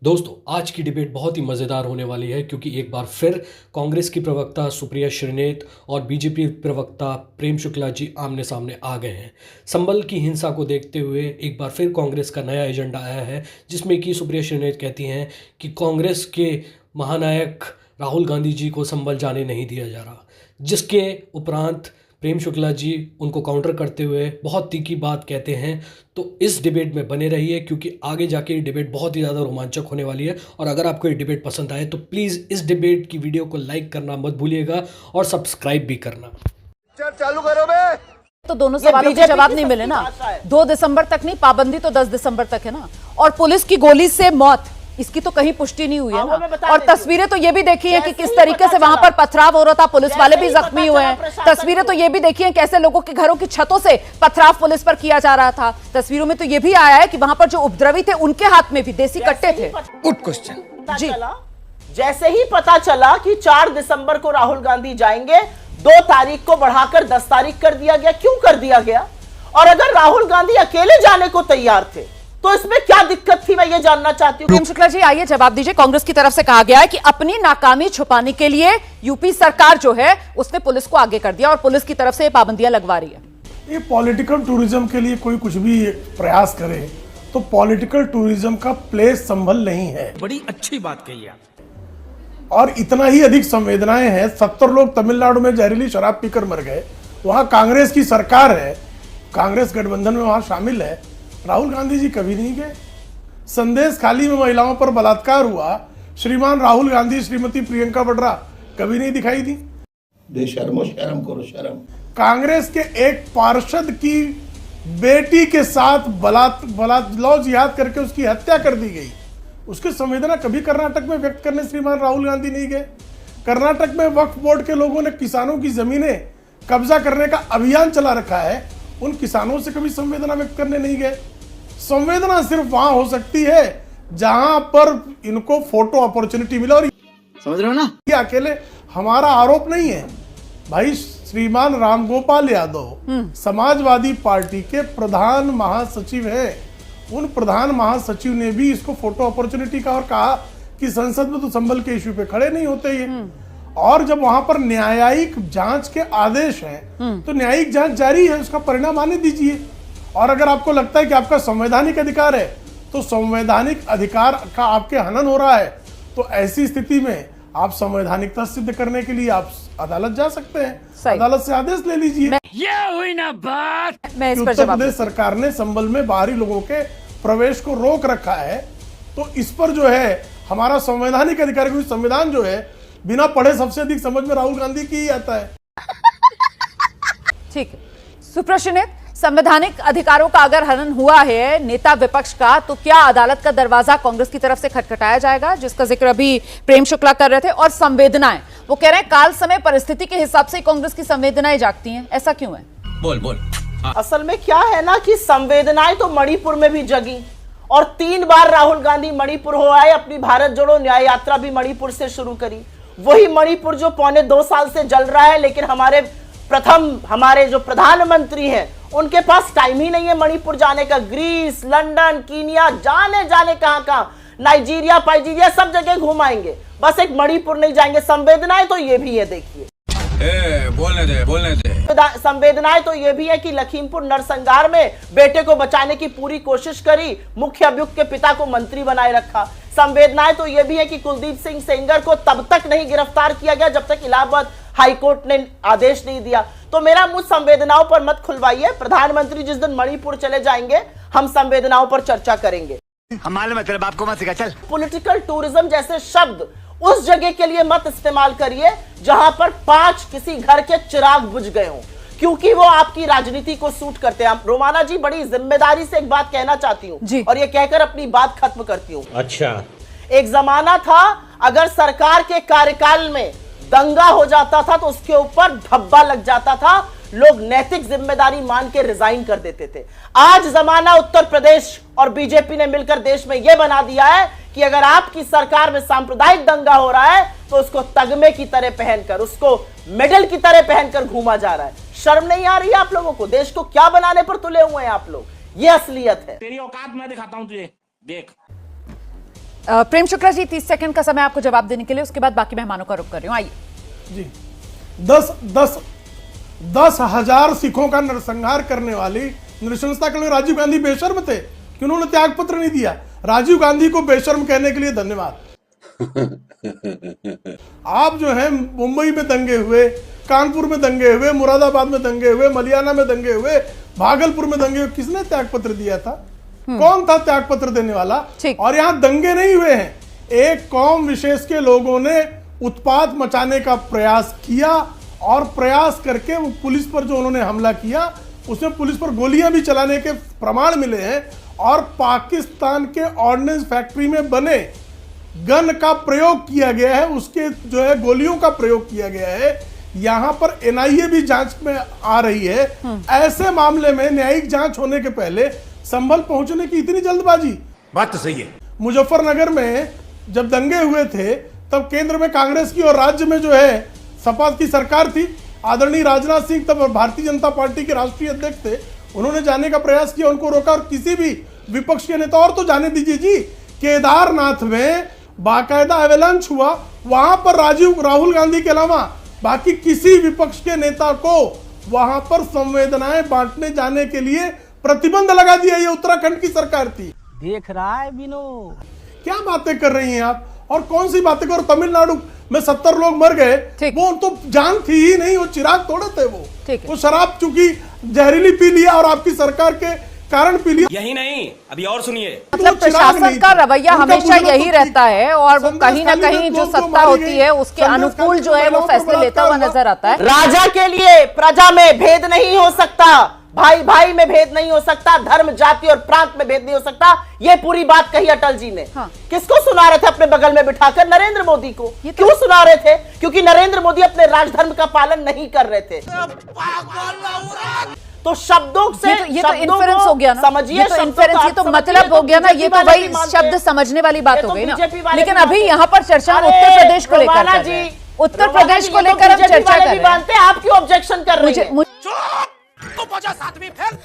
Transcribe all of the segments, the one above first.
दोस्तों, आज की डिबेट बहुत ही मज़ेदार होने वाली है क्योंकि एक बार फिर कांग्रेस की प्रवक्ता सुप्रिया श्रीनेत और बीजेपी प्रवक्ता प्रेम शुक्ला जी आमने सामने आ गए हैं। संभल की हिंसा को देखते हुए एक बार फिर कांग्रेस का नया एजेंडा आया है, जिसमें कि सुप्रिया श्रीनेत कहती हैं कि कांग्रेस के महानायक राहुल गांधी जी को संभल जाने नहीं दिया जा रहा, जिसके उपरांत प्रेम शुक्ला जी उनको काउंटर करते हुए बहुत तीखी बात कहते हैं। तो इस डिबेट में बने रहिए क्योंकि आगे जाके ये डिबेट बहुत ही ज़्यादा रोमांचक होने वाली है। और अगर आपको ये डिबेट पसंद आए तो प्लीज़ इस डिबेट की वीडियो को लाइक करना मत भूलिएगा और सब्सक्राइब भी करना। चालू करो बे। तो दोनों सवालों के जवाब नहीं मिले ना। 2 दिसंबर तक नहीं, पाबंदी तो 10 दिसंबर तक है ना। और पुलिस की गोली से मौत, इसकी तो कहीं पुष्टि नहीं हुई है ना। और तस्वीरें तो ये भी देखी है कि किस तरीके से वहां पर पथराव हो रहा था, पुलिस वाले भी जख्मी हुए हैं। तस्वीरें तो ये भी देखी है कैसे लोगों के घरों की छतों से पथराव पुलिस पर किया जा रहा था। तस्वीरों में तो ये भी आया है कि वहां पर जो उपद्रवी थे उनके हाथ में भी देसी कट्टे थे। गुड क्वेश्चन जी, जैसे ही पता चला कि 4 दिसंबर को राहुल गांधी जाएंगे, 2 तारीख को बढ़ाकर 10 तारीख कर दिया गया। क्यों कर दिया गया? और अगर राहुल गांधी अकेले जाने को तैयार थे तो इसमें क्या दिक्कत थी, मैं ये जानना चाहती हूँ। प्रेम शुक्ला जी, आइए जवाब दीजिए। कांग्रेस की तरफ से कहा गया है कि अपनी नाकामी छुपाने के लिए यूपी सरकार जो है उसने पुलिस को आगे कर दिया और पुलिस की तरफ से पाबंदियां लगवा रही है। ये पॉलिटिकल टूरिज्म के लिए कोई कुछ भी प्रयास करे तो पॉलिटिकल टूरिज्म का प्लेस संभल नहीं है। बड़ी अच्छी बात कही आप। और इतना ही अधिक संवेदनाएं हैं। 70 लोग तमिलनाडु में जहरीली शराब पीकर मर गए, वहां कांग्रेस की सरकार है, कांग्रेस गठबंधन में वहां शामिल है। राहुल गांधी जी कभी नहीं गए। संदेश खाली में महिलाओं पर बलात्कार हुआ, श्रीमान राहुल गांधी श्रीमती प्रियंका वाड्रा कभी नहीं दिखाई दी। बेशर्मो शर्म करो शर्म। कांग्रेस के एक पार्षद की बेटी के साथ लव जिहाद करके उसकी हत्या कर दी गई, उसकी संवेदना कभी कर्नाटक में व्यक्त करने श्रीमान राहुल गांधी नहीं गए। कर्नाटक में वक्फ बोर्ड के लोगों ने किसानों की जमीनें कब्जा करने का अभियान चला रखा है, उन किसानों से कभी संवेदना व्यक्त करने नहीं गए। संवेदना सिर्फ वहां हो सकती है जहां पर इनको फोटो अपॉर्चुनिटी मिला। और समझ रहे हो ना, ये अकेले हमारा आरोप नहीं है भाई। श्रीमान रामगोपाल यादव समाजवादी पार्टी के प्रधान महासचिव हैं। उन प्रधान महासचिव ने भी इसको फोटो अपॉर्चुनिटी का और कहा कि संसद में तो संभल के इश्यू पे खड़े नहीं होते ये। और जब वहां पर न्यायिक जांच के आदेश हैं तो न्यायिक जांच जारी है, उसका परिणाम आने दीजिए। और अगर आपको लगता है कि आपका संवैधानिक अधिकार है तो संवैधानिक अधिकार का आपके हनन हो रहा है, तो ऐसी स्थिति में आप संवैधानिकता सिद्ध करने के लिए आप अदालत जा सकते हैं, अदालत से आदेश ले लीजिए। ये हुई ना बात। मैं इस पर उत्तर जवाब प्रदेश सरकार ने संभल में बाहरी लोगों के प्रवेश को रोक रखा है, तो इस पर जो है हमारा संवैधानिक अधिकार, क्योंकि संविधान जो है बिना पढ़े सबसे अधिक समझ में राहुल गांधी की ही आता है। ठीक है सुप्रिया श्रीनेत, संवैधानिक अधिकारों का अगर हनन हुआ है नेता विपक्ष का, तो क्या अदालत का दरवाजा कांग्रेस की तरफ से खटखटाया जाएगा, जिसका जिक्र अभी प्रेम शुक्ला कर रहे थे? और संवेदनाएं, वो कह रहे हैं काल समय परिस्थिति के हिसाब से कांग्रेस की संवेदनाएं जागती हैं, ऐसा क्यों है? बोल असल में क्या है ना कि संवेदनाएं तो मणिपुर में भी जगी और 3 बार राहुल गांधी मणिपुर हो आए, अपनी भारत जोड़ो न्याय यात्रा भी मणिपुर से शुरू करी। वही मणिपुर जो पौने 2 साल से जल रहा है, लेकिन हमारे जो प्रधानमंत्री हैं उनके पास टाइम ही नहीं है मणिपुर जाने का। ग्रीस, लंदन, कीनिया, जाने कहां नाइजीरिया पाइजीरिया सब जगह घुमाएंगे, बस एक मणिपुर नहीं जाएंगे। संवेदनाएं तो ये भी है, देखिए बोलने दे। संवेदनाएं तो ये भी है कि लखीमपुर नरसंहार में बेटे को बचाने की पूरी कोशिश करी, मुख्य अभियुक्त के पिता को मंत्री बनाए रखा। संवेदनाएं तो ये भी है कि कुलदीप सिंह सेंगर को तब तक नहीं गिरफ्तार किया गया जब तक इलाहाबाद हाईकोर्ट ने आदेश नहीं दिया। तो मेरा मुझ संवेदनाओं पर मत खुलवाइए। प्रधानमंत्री जिस दिन मणिपुर चले जाएंगे हम संवेदनाओं पर चर्चा करेंगे। हमारे मतलब आपको मत सिखा। चल, पॉलिटिकल टूरिज्म जैसे शब्द उस जगह के लिए मत इस्तेमाल करिए जहां पर 5 किसी घर के चिराग बुझ गए हों, क्योंकि वो आपकी राजनीति को सूट करते हैं। रोमाना जी, बड़ी जिम्मेदारी से एक बात कहना चाहती हूँ और ये कहकर अपनी बात खत्म करती हूँ। अच्छा, एक जमाना था अगर सरकार के कार्यकाल में दंगा हो जाता था तो उसके ऊपर धब्बा लग जाता था, लोग नैतिक जिम्मेदारी मान के रिजाइन कर देते थे। आज जमाना उत्तर प्रदेश और बीजेपी ने मिलकर देश में यह बना दिया है कि अगर आपकी सरकार में सांप्रदायिक दंगा हो रहा है तो उसको तगमे की तरह पहनकर, उसको मेडल की तरह पहनकर घूमा जा रहा है। शर्म नहीं आ रही है आप लोगों को? देश को क्या बनाने पर तुले हुए हैं आप लोग? ये असलियत है। तेरी औकात मैं दिखाता हूं तुझे, देख। प्रेम शुक्ला जी 30 सेकंड का समय आपको जवाब देने के लिए, उसके बाद बाकी मेहमानों का रुख कर रही हूं। आइए जी। 10,000 सिखों का नरसंहार करने वाली नृशंसता के लिए राजीव गांधी बेशर्म थे कि उन्होंने त्याग पत्र नहीं दिया। राजीव गांधी को बेशर्म कहने के लिए धन्यवाद। आप जो है मुंबई में दंगे हुए, कानपुर में दंगे हुए, मुरादाबाद में दंगे हुए, मलियाना में दंगे हुए, भागलपुर में दंगे हुए, किसने त्याग पत्र दिया था? कौन था त्याग पत्र देने वाला? और यहाँ दंगे नहीं हुए हैं, एक कौम विशेष के लोगों ने उत्पात मचाने का प्रयास किया और प्रयास करके वो पुलिस पर जो उन्होंने हमला किया उसमें पुलिस पर गोलियां भी चलाने के प्रमाण मिले हैं और पाकिस्तान के ऑर्डिनेंस फैक्ट्री में बने गन का प्रयोग किया गया है, उसके जो है गोलियों का प्रयोग किया गया है। यहां पर एनआईए भी जांच में आ रही है। ऐसे मामले में न्यायिक जांच होने के पहले संभल पहुंचने की इतनी जल्दबाजी? बात तो सही है। मुजफ्फरनगर में जब दंगे हुए थे तब केंद्र में कांग्रेस की और राज्य में जो है सपा की सरकार थी। आदरणीय राजनाथ सिंह तब भारतीय जनता पार्टी के राष्ट्रीय अध्यक्ष थे, उन्होंने जाने का प्रयास किया, उनको रोका और किसी भी विपक्ष के नेता, और तो जाने दीजिए जी, केदारनाथ में बाकायदा एवेलांच हुआ, वहां पर राहुल गांधी के अलावा बाकी किसी विपक्ष के नेता को वहां पर संवेदनाएं बांटने जाने के लिए प्रतिबंध लगा दिया। ये उत्तराखंड की सरकार थी। देख रहा है विनोद, क्या बातें कर रही हैं आप? और कौन सी बातें कर? तमिलनाडु में 70 लोग मर गए, वो तो जान थी ही नहीं, वो चिराग तोड़े थे। वो शराब चूंकि जहरीली पी लिया और आपकी सरकार के कारण पी लिया। यही नहीं, अभी और सुनिए। मतलब प्रशासन का रवैया हमेशा यही रहता है और वो कहीं ना कहीं जो सत्ता होती है उसके अनुकूल जो है वो फैसले लेता हुआ नजर आता है। राजा के लिए प्रजा में भेद नहीं हो सकता, भाई भाई में भेद नहीं हो सकता, धर्म जाति और प्रांत में भेद नहीं हो सकता। ये पूरी बात कही अटल जी ने। किसको सुना रहे थे अपने बगल में बिठाकर? नरेंद्र मोदी को। क्यों सुना रहे थे? क्योंकि नरेंद्र मोदी अपने राजधर्म का पालन नहीं कर रहे थे। तो शब्दों से ये तो इन्फेरेंस हो गया ना, समझिए, ये तो इन्फेरेंस, ये तो मतलब हो गया ना, ये तो वही शब्द समझने वाली बात हो गई ना। लेकिन अभी यहाँ पर चर्चा उत्तर प्रदेश को लेकर कर रहे हैं। उत्तर प्रदेश को लेकर हम चर्चा कर रहे हैं। आप क्यों ऑब्जेक्शन कर रहे हैं? मुझे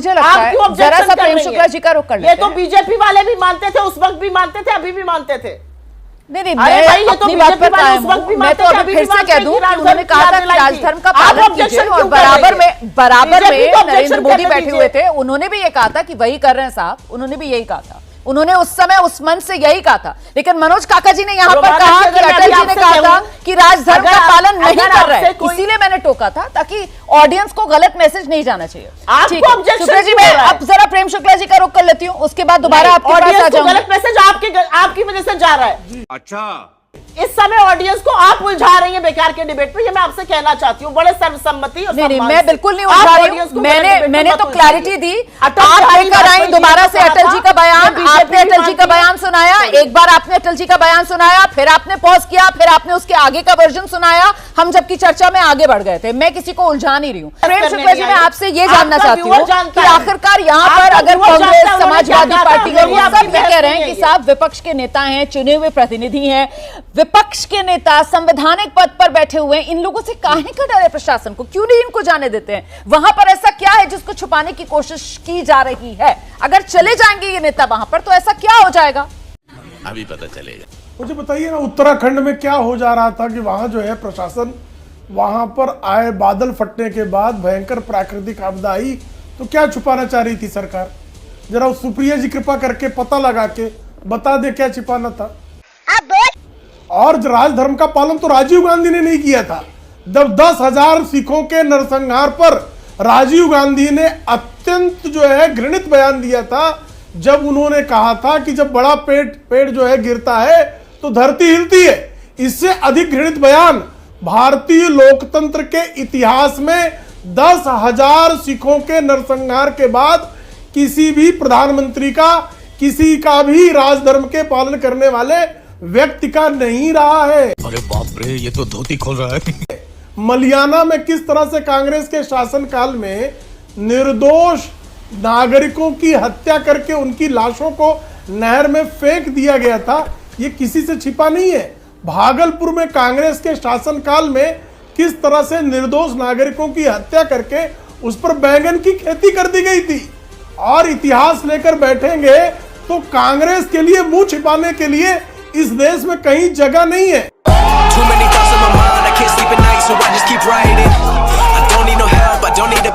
लगता है जरा सा प्रेम शुक्ला जी का रुख कर लेते हैं। ये तो बीजेपी वाले भी मानते थे, उस वक्त भी मानते थे, अभी भी मानते थे। नहीं, मैं अपनी बात पर कायम हूं। मैं तो अभी फिर से कह दूं कि उन्होंने कहा था कि राजधर्म का पालन कीजिए और बराबर में नरेंद्र मोदी बैठे हुए थे, उन्होंने भी ये कहा था कि वही कर रहे हैं साहब, उन्होंने भी यही कहा था। उन्होंने उस समय उस मन से यही कहा था। लेकिन मनोज काका जी ने यहाँ पर कहा कि अटल जी ने कहा था कि राजधर्म का पालन नहीं कर रहे हैं, इसीलिए मैंने टोका था ताकि ऑडियंस को गलत मैसेज नहीं जाना चाहिए। शुक्ला जी, मैं अब जरा प्रेम शुक्ला जी का रुख कर लेती हूँ, उसके बाद दोबारा आपके पास आ जाऊंगी। गलत मैसेज आपकी वजह से जा रहा है। अच्छा, इस समय ऑडियंस को आप उलझा रही हैं बेकार के डिबेट में, ये मैं आपसे कहना चाहती हूँ बड़े सर्वसम्मति और नहीं, मैं बिल्कुल नहीं उलझा रही हूँ। मैंने तो क्लैरिटी दी। आप लेकर आई दोबारा से अटल जी का बयान, आपने अटल जी का बयान सुनाया, एक बार आपने अटल जी का बयान सुनाया, फिर आपने पॉज किया, फिर आपने उसके आगे का वर्जन सुनाया, हम जबकि चर्चा में आगे बढ़ गए थे। मैं किसी को उलझा नहीं रही हूँ। प्रेम शुक्ला जी, मैं आपसे ये जानना चाहती हूँ कि आखिरकार यहाँ पर अगर कांग्रेस, समाजवादी पार्टी सब ये कह रहे हैं कि साहब विपक्ष के नेता हैं, चुने हुए प्रतिनिधि हैं, विपक्ष के नेता संवैधानिक पद पर बैठे हुए हैं, इन लोगों से काहे का डर है प्रशासन को? क्यों नहीं इनको जाने देते हैं? वहां पर ऐसा क्या है जिसको छुपाने की कोशिश की जा रही है? अगर चले जाएंगे ये नेता वहां पर तो ऐसा क्या हो जाएगा? अभी पता चलेगा। मुझे बताइए ना, उत्तराखंड में क्या हो जा रहा था कि वहां जो है प्रशासन, वहां पर आए बादल फटने के बाद भयंकर प्राकृतिक आपदा आई तो क्या छुपाना चाह रही थी सरकार? जरा सुप्रिया जी कृपा करके पता लगा के बता दे क्या छिपाना था। और राजधर्म का पालन तो राजीव गांधी ने नहीं किया था। जब 10,000 सिखों के नरसंहार पर राजीव गांधी ने अत्यंत जो है घृणित बयान दिया था, जब उन्होंने कहा था कि जब बड़ा पेड़ जो है गिरता है तो धरती हिलती है। इससे अधिक घृणित बयान भारतीय लोकतंत्र के इतिहास में 10,000 सिखों के नरसंहार के बाद किसी भी प्रधानमंत्री का, किसी का भी राजधर्म के पालन करने वाले व्यक्ति का नहीं रहा है। अरे बाप रे, ये तो धोती खोल रहा है। मलियाना में किस तरह से कांग्रेस के शासनकाल में निर्दोष नागरिकों की हत्या करके उनकी लाशों को नहर में फेंक दिया गया था, ये किसी से छिपा नहीं है। भागलपुर में कांग्रेस के शासनकाल में किस तरह से निर्दोष नागरिकों की हत्या करके उस पर बैंगन की खेती कर दी गई थी। और इतिहास लेकर बैठेंगे तो कांग्रेस के लिए मुंह छिपाने के लिए इस देश में कहीं जगह नहीं है